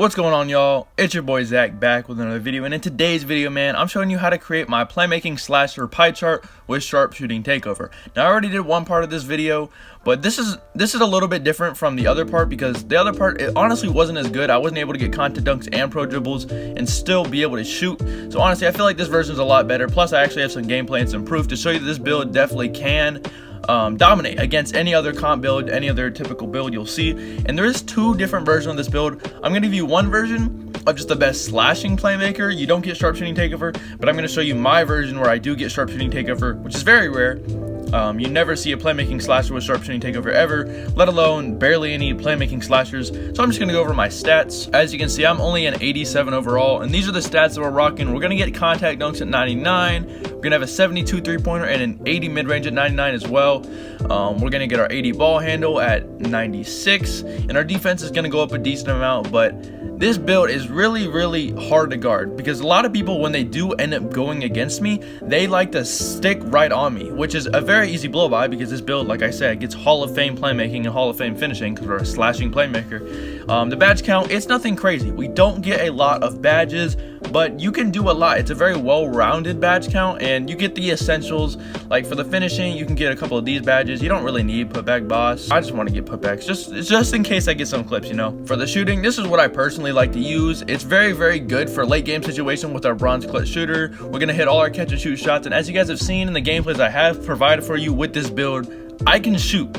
What's going on, y'all? It's your boy Zach back with another video, and in today's video, man, I'm showing you how to create my playmaking slasher pie chart with sharpshooting takeover. Now, I already did one part of this video, but this is a little bit different from the other part because the other part, it honestly wasn't as good. I wasn't able to get content dunks and pro dribbles and still be able to shoot. So honestly, I feel like this version is a lot better. Plus, I actually have some gameplay and some proof to show you that this build definitely can dominate against any other comp build, any other typical build you'll see. And there is two different versions of this build. I'm gonna give you one version of just the best slashing playmaker. You don't get sharpshooting takeover, but I'm gonna show you my version where I do get sharpshooting takeover, which is very rare. You never see a playmaking slasher with sharpshooting takeover ever, let alone barely any playmaking slashers. So I'm just gonna go over my stats. As you can see, I'm only an 87 overall, and these are the stats that we're rocking. We're gonna get contact dunks at 99. We're gonna have a 72 three-pointer and an 80 mid-range at 99 as well. We're gonna get our 80 ball handle at 96, and our defense is gonna go up a decent amount. But this build is really hard to guard because a lot of people, when they do end up going against me, they like to stick right on me, which is a very easy blow by because this build, like I said, gets Hall of Fame playmaking and Hall of Fame finishing because we're a slashing playmaker. The badge count, it's nothing crazy. We don't get a lot of badges, but you can do a lot. It's a very well-rounded badge count, and you get the essentials. Like for the finishing, you can get a couple of these badges. You don't really need putback boss. I just want to get putbacks just in case I get some clips, you know. For the shooting, this is what I personally like to use. It's very good for late game situation with our bronze clutch shooter. We're gonna hit all our catch and shoot shots, and as you guys have seen in the gameplays I have provided for you with this build, I can shoot.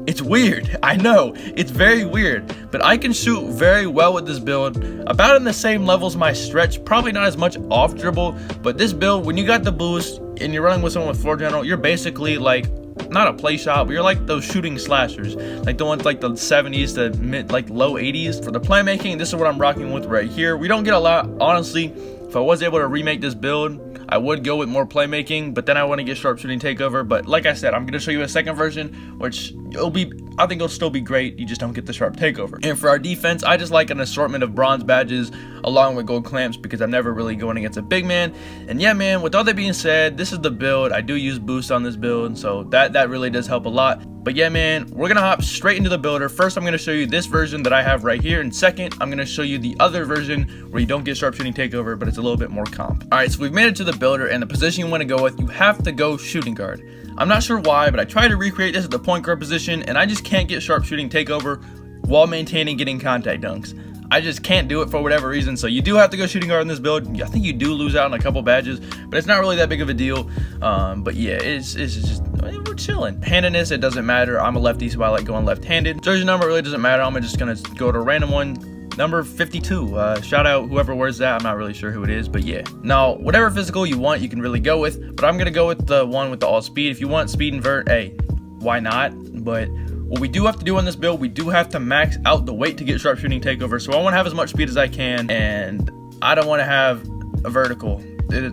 It's weird, I know, it's very weird, but I can shoot very well with this build, about in the same level as my stretch, probably not as much off dribble, but this build, when you got the boost and you're running with someone with floor general, you're basically like, not a play shot, but you're like those shooting slashers, like the ones like the 70s to mid, like low 80s. For the playmaking, this is what I'm rocking with right here. We don't get a lot, honestly. If I was able to remake this build, I would go with more playmaking, but then I want to get sharpshooting takeover. But like I said, I'm going to show you a second version, which I think it'll still be great. You just don't get the sharp takeover. And for our defense, I just like an assortment of bronze badges along with gold clamps because I'm never really going against a big man. And yeah, man, with all that being said, this is the build. I do use boost on this build, so that really does help a lot. But yeah, man, we're gonna hop straight into the builder. First, I'm gonna show you this version that I have right here, and second, I'm gonna show you the other version where you don't get sharpshooting takeover, but it's a little bit more comp. All right, so we've made it to the builder, and the position you want to go with, you have to go shooting guard. I'm not sure why, but I tried to recreate this at the point guard position, and I just can't get sharpshooting takeover while maintaining getting contact dunks. I just can't do it for whatever reason, so you do have to go shooting guard in this build. I think you do lose out on a couple badges, but it's not really that big of a deal. But yeah, it's just, we're chilling. Handedness, it doesn't matter. I'm a lefty, so I like going left-handed. Jersey number really doesn't matter. I'm just gonna go to a random one. Number 52. Shout out whoever wears that. I'm not really sure who it is, but yeah. Now, whatever physical you want, you can really go with, but I'm gonna go with the one with the all speed. If you want speed invert, hey, why not? But what we do have to do on this build, we do have to max out the weight to get sharpshooting takeover. So I want to have as much speed as I can, and I don't want to have a vertical.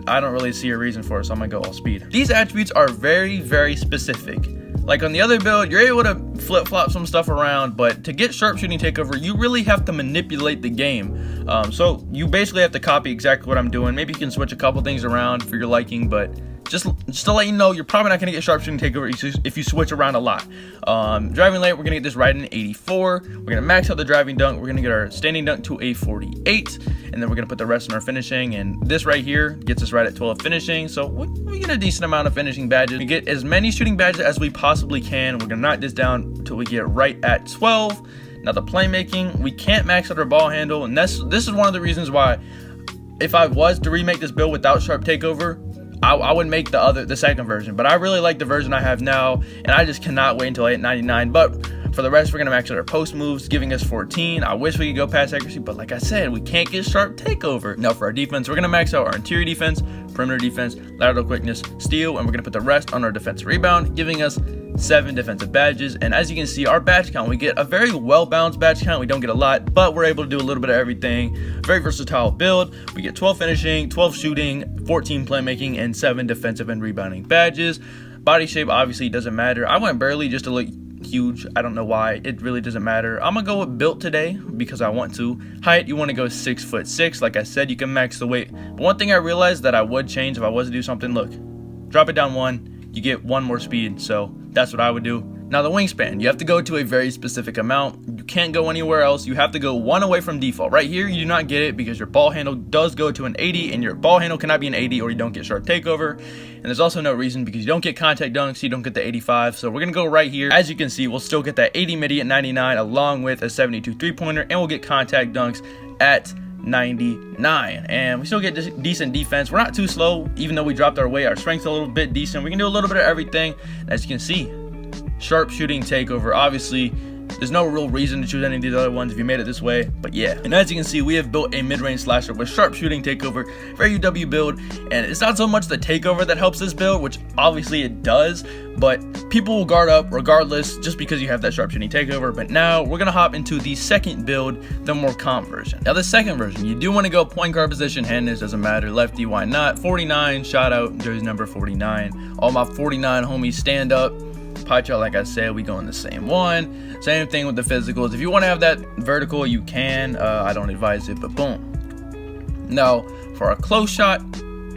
I don't really see a reason for it, so I'm gonna go all speed. These attributes are very specific. Like on the other build, you're able to flip-flop some stuff around, but to get sharpshooting takeover, you really have to manipulate the game. So you basically have to copy exactly what I'm doing. Maybe you can switch a couple things around for your liking, but just to let you know, you're probably not going to get sharpshooting takeover if you switch around a lot. Driving late, we're going to get this right in 84. We're going to max out the driving dunk. We're going to get our standing dunk to a 48. And then we're going to put the rest in our finishing. And this right here gets us right at 12 finishing. So we get a decent amount of finishing badges. We get as many shooting badges as we possibly can. We're going to knock this down until we get right at 12. Now the playmaking, we can't max out our ball handle. And this is one of the reasons why, if I was to remake this build without sharp takeover, I would make the second version, but I really like the version I have now, and I just cannot wait until I hit 99. But for the rest, we're gonna max out our post moves, giving us 14. I wish we could go past accuracy, but like I said, we can't get sharp takeover. Now for our defense, we're gonna max out our interior defense, perimeter defense, lateral quickness, steal, and we're gonna put the rest on our defensive rebound, giving us 7 defensive badges. And as you can see, our badge count, we get a very well-balanced badge count. We don't get a lot, but we're able to do a little bit of everything. Very versatile build. We get 12 finishing, 12 shooting, 14 playmaking, and 7 defensive and rebounding badges. Body shape obviously doesn't matter. I went barely just to look huge. I don't know why. It really doesn't matter. I'm gonna go with built today because I want to. Height, you want to go 6'6". Like I said, you can max the weight. But one thing I realized that I would change if I was to do something, look, drop it down 1, you get 1 more speed. So that's what I would do. Now the wingspan, you have to go to a very specific amount. You can't go anywhere else. You have to go one away from default. Right here, you do not get it because your ball handle does go to an 80, and your ball handle cannot be an 80 or you don't get sharp takeover. And there's also no reason because you don't get contact dunks, you don't get the 85. So we're going to go right here. As you can see, we'll still get that 80 midi at 99 along with a 72 3-pointer, and we'll get contact dunks at 99, and we still get decent defense. We're not too slow, even though we dropped our weight. Our strength's a little bit decent. We can do a little bit of everything. And as you can see, sharp shooting takeover. Obviously, there's no real reason to choose any of these other ones if you made it this way, but yeah. And as you can see, we have built a mid-range slasher with sharp shooting takeover, very UW build, and it's not so much the takeover that helps this build, which obviously it does, but people will guard up regardless just because you have that sharp shooting takeover. But now we're gonna hop into the second build, the more comp version. Now the second version, you do want to go point guard position, handles, doesn't matter, lefty, why not? 49, shout out jersey number 49. All my 49 homies stand up. Pie chart, like I said, we go in the same one. Same thing with the physicals. If you want to have that vertical, you can. I don't advise it, but boom. Now for our close shot,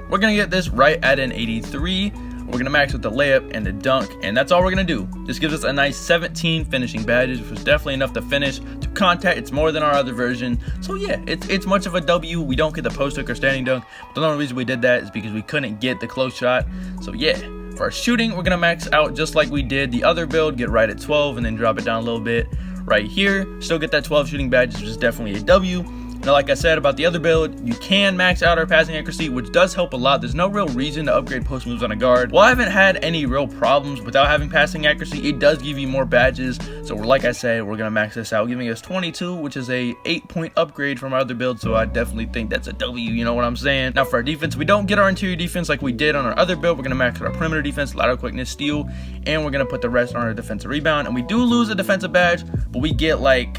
we're gonna get this right at an 83. We're gonna max with the layup and the dunk, and that's all we're gonna do. This gives us a nice 17 finishing badges, which was definitely enough to finish. To contact, it's more than our other version. So yeah, it's much of a W. We don't get the post hook or standing dunk. But the only reason we did that is because we couldn't get the close shot. So yeah. For our shooting, we're gonna max out just like we did the other build, get right at 12 and then drop it down a little bit right here. Still get that 12 shooting badges, which is definitely a W. Now, like I said about the other build, you can max out our passing accuracy, which does help a lot. There's no real reason to upgrade post moves on a guard. While I haven't had any real problems without having passing accuracy, it does give you more badges. So like I said, we're gonna max this out, giving us 22, which is a 8-point upgrade from our other build. So I definitely think that's a W, you know what I'm saying? Now for our defense, we don't get our interior defense like we did on our other build. We're gonna max out our perimeter defense, lateral quickness, steal, and we're gonna put the rest on our defensive rebound. And we do lose a defensive badge, but we get like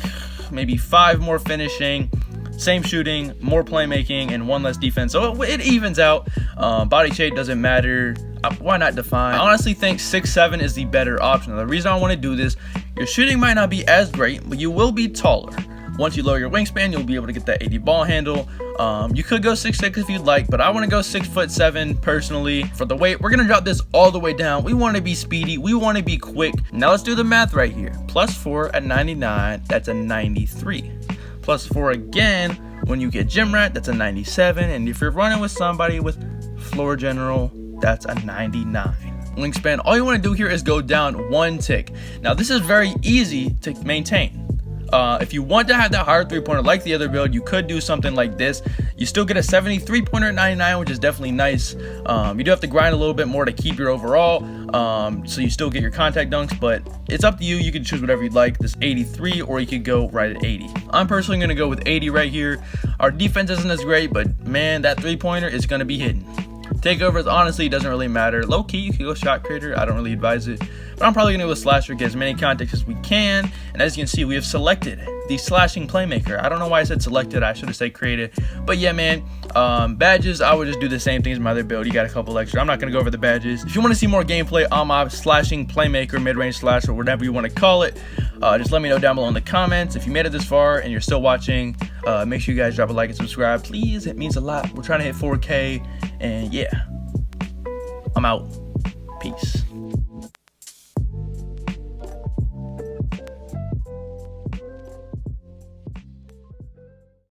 maybe 5 more finishing, same shooting, more playmaking, and 1 less defense. So it evens out. Body shape doesn't matter. Why not define? I honestly think 6'7" is the better option. The reason I want to do this, your shooting might not be as great, but you will be taller. Once you lower your wingspan, you'll be able to get that 80 ball handle. You could go 6'6" if you'd like, but I want to go 6'7" personally. For the weight, we're gonna drop this all the way down. We want to be speedy, we want to be quick. Now let's do the math right here. +4 at 99, that's a 93. +4 again when you get gym rat, that's a 97. And if you're running with somebody with floor general, that's a 99. Wingspan, all you want to do here is go down 1 tick. Now this is very easy to maintain. If you want to have that higher 3-pointer like the other build, you could do something like this. You still get a 73-pointer at 99, which is definitely nice. You do have to grind a little bit more to keep your overall, so you still get your contact dunks, but it's up to you. You can choose whatever you'd like, this 83, or you could go right at 80. I'm personally going to go with 80 right here. Our defense isn't as great, but man, that 3-pointer is going to be hidden. Takeovers, honestly, doesn't really matter. Low key, you can go shot creator. I don't really advise it, but I'm probably gonna go with slasher, get as many contacts as we can. And as you can see, we have selected the slashing playmaker. I don't know why I said selected. I should have said created. But yeah, man, badges, I would just do the same thing as my other build. You got a couple extra. I'm not gonna go over the badges. If you want to see more gameplay on my slashing playmaker, mid-range slasher, whatever you want to call it, just let me know down below in the comments. If you made it this far and you're still watching, make sure you guys drop a like and subscribe, please. It means a lot. We're trying to hit 4K, and yeah, I'm out. Peace.